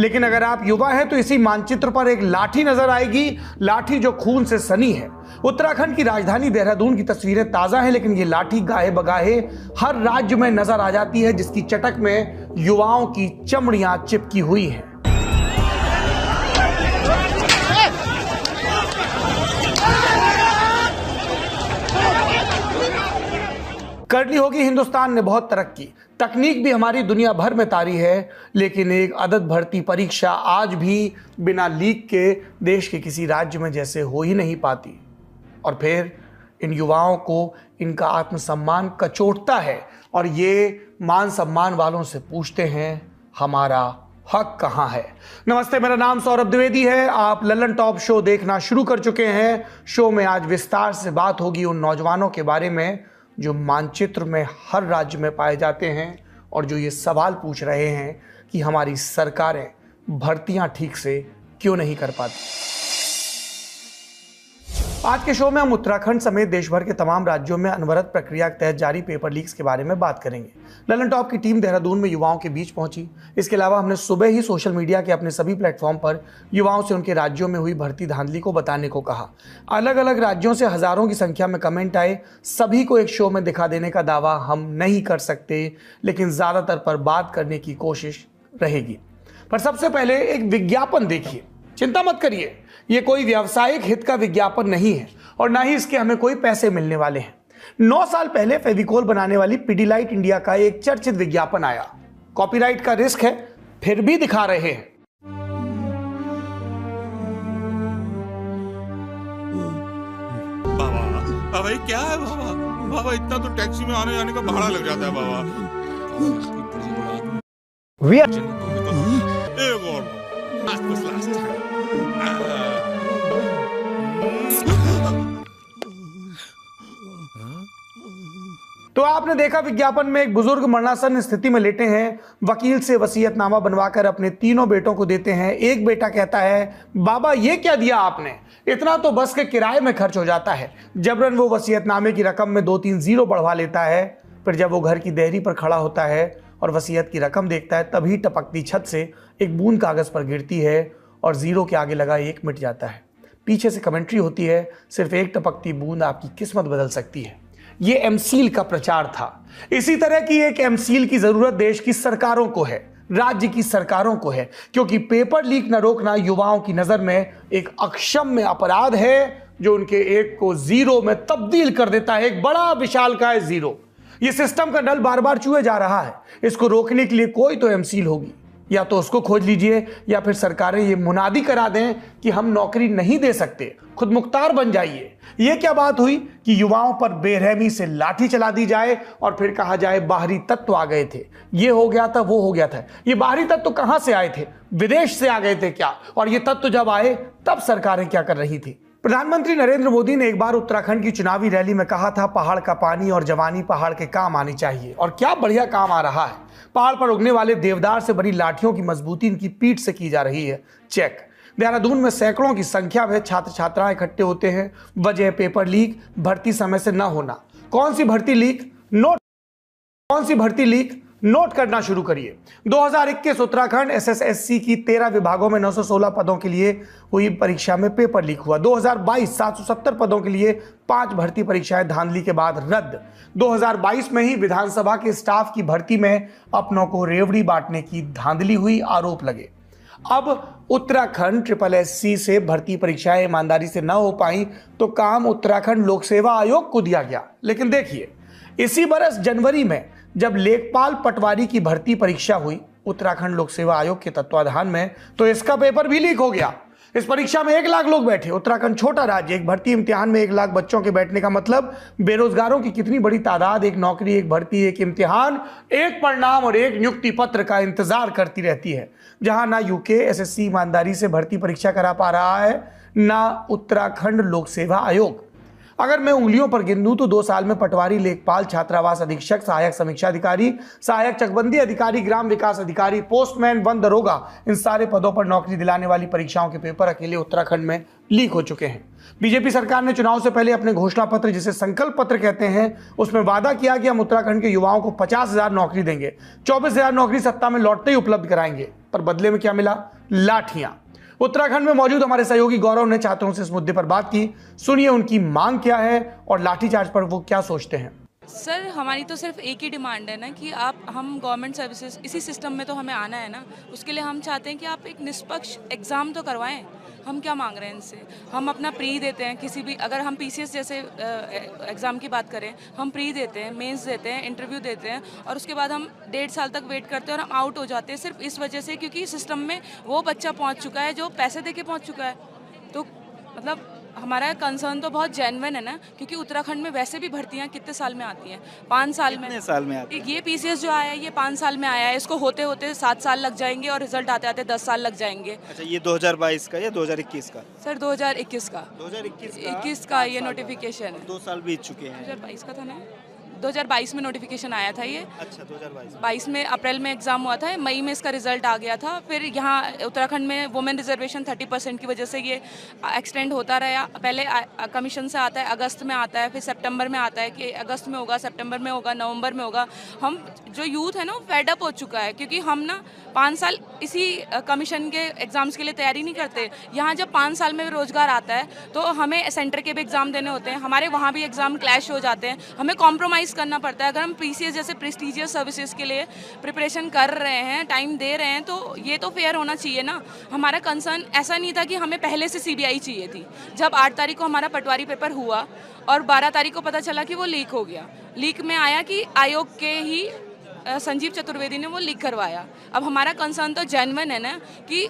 लेकिन अगर आप युवा हैं तो इसी मानचित्र पर एक लाठी नजर आएगी, लाठी जो खून से सनी है। उत्तराखंड की राजधानी देहरादून की तस्वीरें ताजा हैं, लेकिन ये लाठी गाहे बगाहे हर राज्य में नजर आ जाती है, जिसकी चटक में युवाओं की चमड़ियां चिपकी हुई हैं। कर ली होगी हिंदुस्तान ने बहुत तरक्की, तकनीक भी हमारी दुनिया भर में तारी है, लेकिन एक अदद भर्ती परीक्षा आज भी बिना लीक के देश के किसी राज्य में जैसे हो ही नहीं पाती। और फिर इन युवाओं को इनका आत्मसम्मान कचोटता है और ये मान सम्मान वालों से पूछते हैं, हमारा हक कहां है। नमस्ते, मेरा नाम सौरभ द्विवेदी है। आप लल्लन टॉप शो देखना शुरू कर चुके हैं। शो में आज विस्तार से बात होगी उन नौजवानों के बारे में जो मानचित्र में हर राज्य में पाए जाते हैं और जो ये सवाल पूछ रहे हैं कि हमारी सरकारें भर्तियां ठीक से क्यों नहीं कर पाती। आज के शो में हम उत्तराखंड समेत देश भर के तमाम राज्यों में अनवरत प्रक्रिया के तहत जारी पेपर लीक्स के बारे में बात करेंगे। लल्लन टॉप की टीम देहरादून में युवाओं के बीच पहुंची। इसके अलावा हमने सुबह ही सोशल मीडिया के अपने सभी प्लेटफॉर्म पर युवाओं से उनके राज्यों में हुई भर्ती धांधली को बताने को कहा। अलग अलग राज्यों से हजारों की संख्या में कमेंट आए। सभी को एक शो में दिखा देने का दावा हम नहीं कर सकते, लेकिन ज्यादातर पर बात करने की कोशिश रहेगी। पर सबसे पहले एक विज्ञापन देखिए। चिंता मत करिए, ये कोई व्यावसायिक हित का विज्ञापन नहीं है और ना ही इसके हमें कोई पैसे मिलने वाले हैं। 9 साल पहले फेविकोल बनाने वाली पिडिलाइट इंडिया का एक चर्चित विज्ञापन आया। कॉपीराइट का रिस्क है, फिर भी दिखा रहे हैं। बाबा ये क्या है बाबा? बाबा इतना तो टैक्सी में आने जाने का भाड़ा लग जाता है बाबा। एक और तो आपने देखा विज्ञापन में एक बुजुर्ग मरणासन स्थिति में लेटे हैं। वकील से वसीयतनामा बनवाकर अपने तीनों बेटों को देते हैं। एक बेटा कहता है, बाबा ये क्या दिया आपने, इतना तो बस के किराए में खर्च हो जाता है। जबरन वो वसीयतनामे की रकम में 2-3 जीरो बढ़वा लेता है। फिर जब वो घर की देहरी पर खड़ा होता है और वसीयत की रकम देखता है, तभी टपकती छत से एक बूंद कागज पर गिरती है और जीरो के आगे लगा 1 मिट जाता है। पीछे से कमेंट्री होती है, सिर्फ एक टपकती बूंद आपकी किस्मत बदल सकती है। ये एमसील का प्रचार था। इसी तरह की एक एमसील की जरूरत देश की सरकारों को है, राज्य की सरकारों को है, क्योंकि पेपर लीक न रोकना युवाओं की नजर में एक अक्षम्य अपराध है जो उनके 1 को 0 में तब्दील कर देता है, एक बड़ा विशालकाय 0। ये सिस्टम का नल बार बार चूहे जा रहा है। इसको रोकने के लिए कोई तो एमसील होगी, या तो उसको खोज लीजिए या फिर सरकारें ये मुनादी करा दें कि हम नौकरी नहीं दे सकते, खुद मुख्तार बन जाइए। ये क्या बात हुई कि युवाओं पर बेरहमी से लाठी चला दी जाए और फिर कहा जाए बाहरी तत्व आ गए थे, ये हो गया था, वो हो गया था। ये बाहरी तत्व कहां से आए थे? विदेश से आ गए थे क्या? और ये तत्व जब आए तब सरकारें क्या कर रही थी? प्रधानमंत्री नरेंद्र मोदी ने एक बार उत्तराखंड की चुनावी रैली में कहा था, पहाड़ का पानी और जवानी पहाड़ के काम आनी चाहिए। और क्या बढ़िया काम आ रहा है। पहाड़ पर उगने वाले देवदार से बनी लाठियों की मजबूती इनकी पीठ से की जा रही है चेक। देहरादून में सैकड़ों की संख्या में छात्र छात्राएं इकट्ठे होते हैं। वजह पेपर लीक, भर्ती समय से न होना। कौन सी भर्ती लीक? नोट करना शुरू करिए। 2021 उत्तराखंड एसएसएससी की 13 विभागों में 916 पदों के लिए हुई परीक्षा में पेपर लीक हुआ। 2022 770 पदों के लिए 5 भर्ती परीक्षाएं धांधली के बाद रद्द। 2022 में ही विधानसभा के स्टाफ की भर्ती में अपनों को रेवड़ी बांटने की धांधली हुई, आरोप लगे। अब उत्तराखंड SSSC से भर्ती परीक्षाएं ईमानदारी से न हो पाई तो काम उत्तराखंड लोक सेवा आयोग को दिया गया। लेकिन देखिए, इसी बरस जनवरी में जब लेखपाल पटवारी की भर्ती परीक्षा हुई उत्तराखंड लोक सेवा आयोग के तत्वाधान में, तो इसका पेपर भी लीक हो गया। इस परीक्षा में 1 लाख लोग बैठे। उत्तराखंड छोटा राज्य, एक भर्ती इम्तिहान में 1 लाख बच्चों के बैठने का मतलब बेरोजगारों की कितनी बड़ी तादाद एक नौकरी, एक भर्ती, एक इम्तिहान, एक परिणाम और एक नियुक्ति पत्र का इंतजार करती रहती है। जहां ना यूके एसएससी ईमानदारी से भर्ती परीक्षा करा पा रहा है, ना उत्तराखंड लोक सेवा आयोग। अगर मैं उंगलियों पर गिन दूं तो 2 साल में पटवारी, लेखपाल, छात्रावास अधीक्षक, सहायक समीक्षा अधिकारी, सहायक चकबंदी अधिकारी, ग्राम विकास अधिकारी, पोस्टमैन, वन दरोगा, इन सारे पदों पर नौकरी दिलाने वाली परीक्षाओं के पेपर अकेले उत्तराखंड में लीक हो चुके हैं। बीजेपी सरकार ने चुनाव से पहले अपने घोषणा पत्र, जिसे संकल्प पत्र कहते हैं, उसमें वादा किया कि हम उत्तराखंड के युवाओं को 50,000 नौकरी देंगे, 24,000 नौकरी सत्ता में लौटते ही उपलब्ध कराएंगे। पर बदले में क्या मिला? लाठियां। उत्तराखंड में मौजूद हमारे सहयोगी गौरव ने छात्रों से इस मुद्दे पर बात की। सुनिए उनकी मांग क्या है और लाठीचार्ज पर वो क्या सोचते हैं। सर, हमारी तो सिर्फ एक ही डिमांड है ना कि हम गवर्नमेंट सर्विसेज, इसी सिस्टम में तो हमें आना है ना, उसके लिए हम चाहते हैं कि आप एक निष्पक्ष एग्ज़ाम तो करवाएं। हम क्या मांग रहे हैं इनसे? हम अपना प्री देते हैं, किसी भी, अगर हम पीसीएस जैसे एग्ज़ाम की बात करें, हम प्री देते हैं, मेंस देते हैं, इंटरव्यू देते हैं और उसके बाद हम 1.5 साल तक वेट करते हैं और हम आउट हो जाते हैं सिर्फ इस वजह से क्योंकि सिस्टम में वो बच्चा पहुँच चुका है जो पैसे दे के पहुँच चुका है। तो मतलब हमारा कंसर्न तो बहुत जेन्युइन है ना, क्योंकि उत्तराखंड में वैसे भी भर्तियां कितने साल में आती हैं? 5 साल में। कितने साल में आती है? ये पीसीएस जो आया है ये 5 साल में आया है, इसको होते होते 7 साल लग जाएंगे और रिजल्ट आते आते 10 साल लग जाएंगे। अच्छा, ये 2022 का या 2021 का? सर 2021 का। 2021 का ये नोटिफिकेशन है। 2 साल बीत चुके हैं। 2022 का था ना, 2022 में नोटिफिकेशन आया था ये। अच्छा, 2022 में अप्रैल में एग्जाम हुआ था, मई में इसका रिजल्ट आ गया था। फिर यहाँ उत्तराखंड में वुमेन रिजर्वेशन 30% की वजह से ये एक्सटेंड होता रहा। पहले कमीशन से आता है, अगस्त में आता है, फिर सितंबर में आता है कि अगस्त में होगा, सितंबर में होगा, नवंबर में होगा। हम जो यूथ है ना वो फेडअप हो चुका है क्योंकि हम ना 5 साल इसी कमीशन के एग्ज़ाम्स के लिए तैयारी नहीं करते। यहाँ जब 5 साल में रोजगार आता है तो हमें सेंटर के भी एग्ज़ाम देने होते हैं, हमारे वहाँ भी एग्ज़ाम क्लैश हो जाते हैं, हमें कॉम्प्रोमाइज़ करना पड़ता है। अगर हम पीसीएस जैसे प्रेस्टीजियस सर्विसेज के लिए प्रिपरेशन कर रहे हैं, टाइम दे रहे हैं, तो ये तो फेयर होना चाहिए ना। हमारा कंसर्न ऐसा नहीं था कि हमें पहले से सीबीआई चाहिए थी। जब 8 तारीख को हमारा पटवारी पेपर हुआ और 12 तारीख को पता चला कि वो लीक हो गया। लीक में आया कि आयोग के ही संजीव चतुर्वेदी ने वो लीक करवाया। अब हमारा कंसर्न तो जेन्युइन है ना कि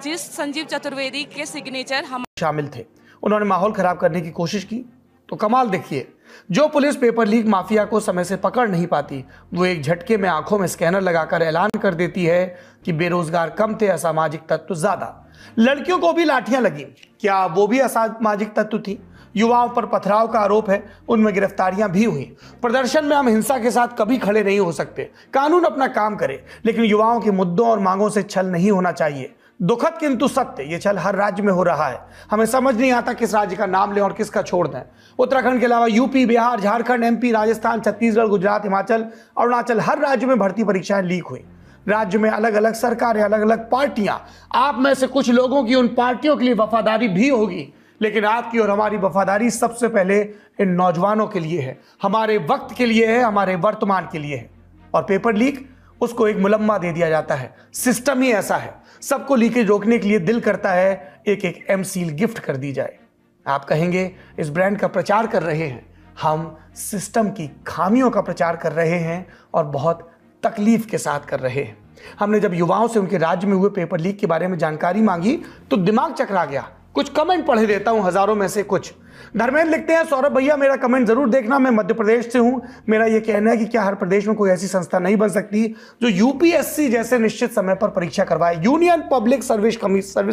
जिस संजीव चतुर्वेदी के सिग्नेचर हम शामिल थे, उन्होंने माहौल खराब करने की कोशिश की। तो कमाल देखिए, जो पुलिस पेपर लीक माफिया को समय से पकड़ नहीं पाती, वो एक झटके में आंखों में स्कैनर लगाकर ऐलान कर देती है कि बेरोजगार कम थे, असामाजिक तत्व ज्यादा। लड़कियों को भी लाठियां लगी, क्या वो भी असामाजिक तत्व थी? युवाओं पर पथराव का आरोप है, उनमें गिरफ्तारियां भी हुई। प्रदर्शन में हम हिंसा के साथ कभी खड़े नहीं हो सकते, कानून अपना काम करे, लेकिन युवाओं के मुद्दों और मांगों से छल नहीं होना चाहिए। दुखद किंतु सत्य, ये छल हर राज्य में हो रहा है। हमें समझ नहीं आता किस राज्य का नाम लें और किसका छोड़ दें। उत्तराखंड के अलावा यूपी, बिहार, झारखंड, एमपी, राजस्थान, छत्तीसगढ़, गुजरात, हिमाचल, अरुणाचल, हर राज्य में भर्ती परीक्षाएं लीक हुई। राज्य में अलग अलग सरकारें, अलग अलग पार्टियां, आप में से कुछ लोगों की उन पार्टियों के लिए वफादारी भी होगी, लेकिन आपकी और हमारी वफादारी सबसे पहले इन नौजवानों के लिए है, हमारे वक्त के लिए है, हमारे वर्तमान के लिए है। और पेपर लीक, उसको एक मुलम्मा दे दिया जाता है। सिस्टम ही ऐसा है, सबको लीकेज रोकने के लिए दिल करता है एक एक एमसील गिफ्ट कर दी जाए। आप कहेंगे इस ब्रांड का प्रचार कर रहे हैं, हम सिस्टम की खामियों का प्रचार कर रहे हैं और बहुत तकलीफ के साथ कर रहे हैं। हमने जब युवाओं से उनके राज्य में हुए पेपर लीक के बारे में जानकारी मांगी तो दिमाग चकरा गया। कुछ कमेंट पढ़े देता हूं, हजारों में से कुछ। धर्मेंद्र लिखते हैं, सौरभ भैया मेरा कमेंट जरूर देखना, मैं मध्य प्रदेश से हूं। मेरा यह कहना है कि क्या हर प्रदेश में कोई ऐसी संस्था नहीं बन सकती जो यूपीएससी जैसे निश्चित समय पर परीक्षा करवाए? यूनियन पब्लिक सर्विस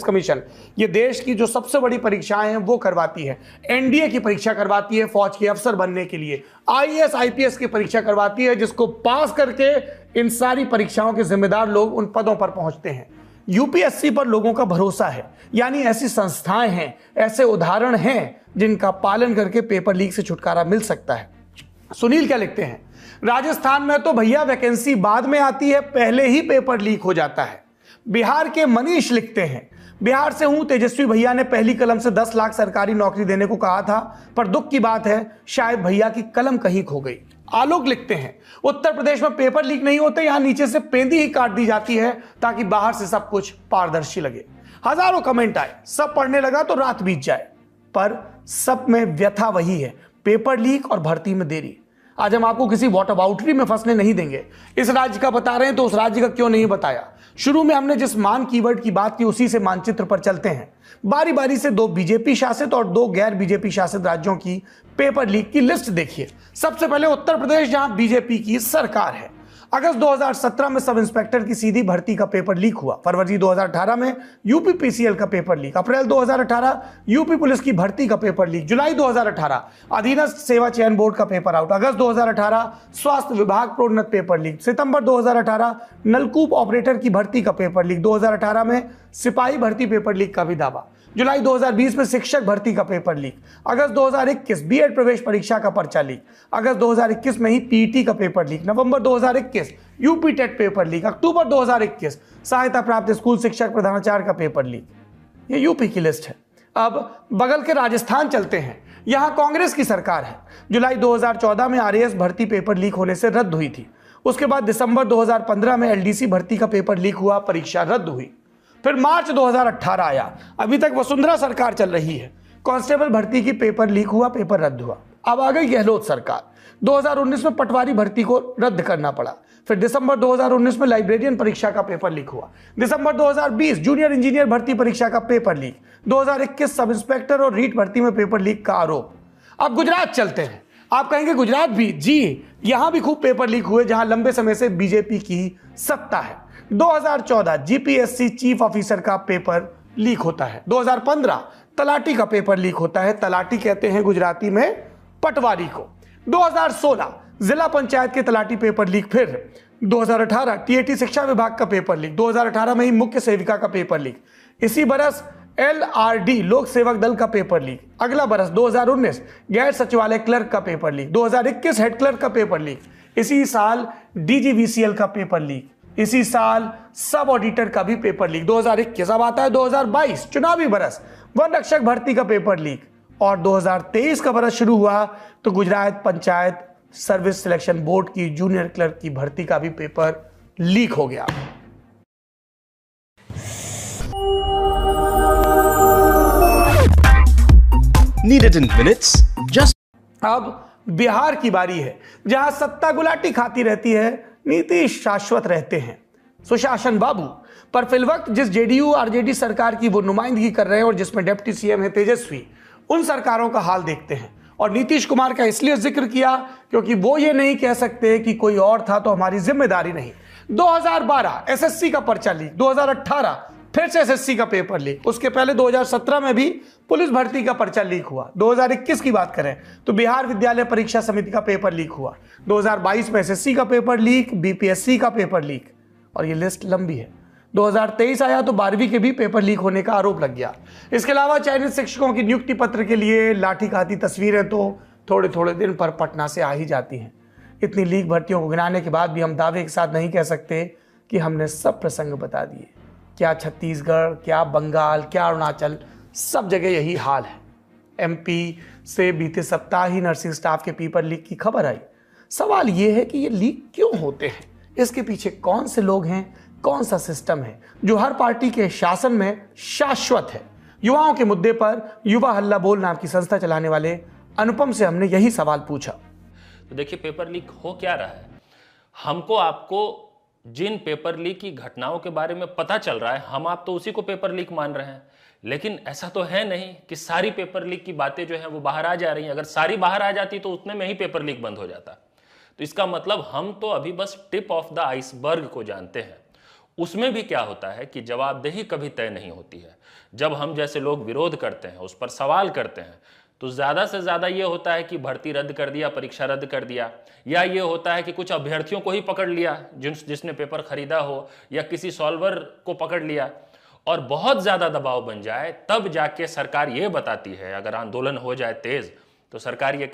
कमीशन ये देश की जो सबसे बड़ी परीक्षाएं हैं वो करवाती है। एनडीए की परीक्षा करवाती है फौज के अफसर बनने के लिए, आईएएस आईपीएस की परीक्षा करवाती है, जिसको पास करके इन सारी परीक्षाओं के जिम्मेदार लोग उन पदों पर पहुंचते हैं। यूपीएससी पर लोगों का भरोसा है, यानी ऐसी संस्थाएं हैं, ऐसे उदाहरण हैं जिनका पालन करके पेपर लीक से छुटकारा मिल सकता है। सुनील क्या लिखते हैं, राजस्थान में तो भैया वैकेंसी बाद में आती है, पहले ही पेपर लीक हो जाता है। बिहार के मनीष लिखते हैं, बिहार से हूं, तेजस्वी भैया ने पहली कलम से 10 लाख सरकारी नौकरी देने को कहा था, पर दुख की बात है शायद भैया की कलम कहीं खो गई। आलोक लिखते हैं, उत्तर प्रदेश में पेपर लीक नहीं होते, यहां नीचे से पेंदी ही काट दी जाती है ताकि बाहर से सब कुछ पारदर्शी लगे। हजारों कमेंट आए, सब पढ़ने लगा तो रात बीत जाए, पर सब में व्यथा वही है, पेपर लीक और भर्ती में देरी। आज हम आपको किसी व्हाटअबाउटरी में फंसने नहीं देंगे। इस राज्य का बता रहे हैं तो उस राज्य का क्यों नहीं बताया? शुरू में हमने जिस मान कीवर्ड की बात की उसी से मानचित्र पर चलते हैं। बारी बारी से 2 बीजेपी शासित और 2 गैर बीजेपी शासित राज्यों की पेपर लीक की लिस्ट देखिए। सबसे पहले उत्तर प्रदेश, जहां बीजेपी की सरकार है। अगस्त 2017 में सब इंस्पेक्टर की सीधी भर्ती का पेपर लीक हुआ। फरवरी 2018 में यूपी पीसीएल का पेपर लीक। अप्रैल 2018 यूपी पुलिस की भर्ती का पेपर लीक। जुलाई 2018 अधीनस्थ सेवा चयन बोर्ड का पेपर आउट। अगस्त 2018 स्वास्थ्य विभाग प्रोन्नत पेपर लीक। सितंबर 2018 नलकूप ऑपरेटर की भर्ती का पेपर लीक। 2018 में सिपाही भर्ती पेपर लीक का भी दावा। जुलाई 2020 में शिक्षक भर्ती का पेपर लीक। अगस्त 2021 बीएड प्रवेश परीक्षा का पर्चा लीक। अगस्त 2021 में ही पीईटी का पेपर लीक। नवंबर 2021 यूपी टेट पेपर लीक। अक्टूबर 2021 सहायता प्राप्त स्कूल शिक्षक प्रधानाचार्य का पेपर लीक। ये यूपी की लिस्ट है। अब बगल के राजस्थान चलते हैं। यहां कांग्रेस की सरकार है। जुलाई 2014 में आरएएस भर्ती पेपर लीक होने से रद्द हुई थी। उसके बाद दिसंबर 2015 में एलडीसी भर्ती का पेपर लीक हुआ, परीक्षा रद्द हुई। फिर मार्च 2018 आया, अभी तक वसुंधरा सरकार चल रही है। कांस्टेबल भर्ती की पेपर लीक हुआ, पेपर रद्द हुआ। अब आ गई गहलोत सरकार। 2019 में पटवारी भर्ती को रद्द करना पड़ा। फिर दिसंबर 2019 में लाइब्रेरियन परीक्षा का पेपर लीक हुआ। दिसंबर 2020 जूनियर इंजीनियर भर्ती परीक्षा का पेपर लीक। 2021 सब इंस्पेक्टर और रीट भर्ती में पेपर लीक का आरोप। अब गुजरात चलते हैं। आप कहेंगे गुजरात भी, जी यहां भी खूब पेपर लीक हुए, जहां लंबे समय से बीजेपी की सत्ता है। 2014 जीपीएससी चीफ ऑफिसर का पेपर लीक होता है। 2015 तलाटी का पेपर लीक होता है। तलाटी कहते हैं गुजराती में पटवारी को। 2016 जिला पंचायत के तलाटी पेपर लीक। फिर 2018 टीएटी शिक्षा विभाग का पेपर लीक। 2018 में ही मुख्य सेविका का पेपर लीक। इसी बरस एलआरडी लोक सेवक दल का पेपर लीक। अगला बरस 2019 गैर सचिवालय क्लर्क का पेपर लीक। 2021 हेड क्लर्क का पेपर लीक। इसी साल डीजीवीसीएल का पेपर लीक। इसी साल सब ऑडिटर का भी पेपर लीक। 2021 अब आता है 2022 चुनावी बरस, वन रक्षक भर्ती का पेपर लीक। और 2023 का बरस शुरू हुआ तो Gujarat panchayat service selection board की जूनियर क्लर्क की भर्ती का भी पेपर लीक हो गया। Needed in minutes, just अब बिहार की बारी है, जहां सत्ता गुलाटी खाती रहती है, नीतीश शाश्वत रहते हैं, सुशासन बाबू। पर फिलवक्त जिस जेडीयू आरजेडी सरकार की वो नुमाइंदगी कर रहे हैं और जिसमें डिप्टी सीएम है तेजस्वी, उन सरकारों का हाल देखते हैं। और नीतीश कुमार का इसलिए जिक्र किया क्योंकि वो ये नहीं कह सकते कि कोई और था तो हमारी जिम्मेदारी नहीं। 2012 एसएससी का पर्चा लीक। 2018 फिर से एसएससी का पेपर लीक। उसके पहले 2017 में भी पुलिस भर्ती का पर्चा लीक हुआ। 2021 की बात करें तो बिहार विद्यालय परीक्षा समिति का पेपर लीक हुआ। 2022 में एसएससी का पेपर लीक, बीपीएससी का पेपर लीक, और ये लिस्ट लंबी है। 2023 आया तो 12वीं के भी पेपर लीक होने का आरोप लग गया। इसके अलावा चयनित शिक्षकों की नियुक्ति पत्र के लिए लाठी खाती तस्वीरें तो थोड़े थोड़े दिन पर पटना से आ ही जाती हैं। इतनी लीक भर्तियों को गिनाने के बाद भी हम दावे के साथ नहीं कह सकते कि हमने सब प्रसंग बता दिए। क्या छत्तीसगढ़, क्या बंगाल, क्या अरुणाचल, सब जगह यही हाल है। एमपी से बीते सप्ताह ही नर्सिंग स्टाफ के पेपर लीक की खबर आई। सवाल यह है कि ये लीक क्यों होते हैं, इसके पीछे कौन से लोग हैं, कौन सा सिस्टम है जो हर पार्टी के शासन में शाश्वत है। युवाओं के मुद्दे पर युवा हल्ला बोल नाम की संस्था चलाने वाले अनुपम से हमने यही सवाल पूछा। तो देखिए, पेपर लीक हो क्या रहा है। हमको आपको जिन पेपर लीक की घटनाओं के बारे में पता चल रहा है, हम आप तो उसी को पेपर लीक मान रहे हैं। लेकिन ऐसा तो है नहीं कि सारी पेपर लीक की बातें जो है वो बाहर आ जा रही हैं। अगर सारी बाहर आ जाती तो उतने में ही पेपर लीक बंद हो जाता। तो इसका मतलब हम तो अभी बस टिप ऑफ द आइसबर्ग को जानते हैं। उसमें भी क्या होता है कि जवाबदेही कभी तय नहीं होती है। जब हम जैसे लोग विरोध करते हैं, उस पर सवाल करते हैं, तो ज़्यादा से ज़्यादा ये होता है कि भर्ती रद्द कर दिया, परीक्षा रद्द कर दिया, या ये होता है कि कुछ अभ्यर्थियों को ही पकड़ लिया जिसने पेपर खरीदा हो, या किसी सॉल्वर को पकड़ लिया, और बहुत ज़्यादा दबाव बन जाए तब जाके सरकार ये बताती है, अगर आंदोलन हो जाए तेज़ तो सरकार ये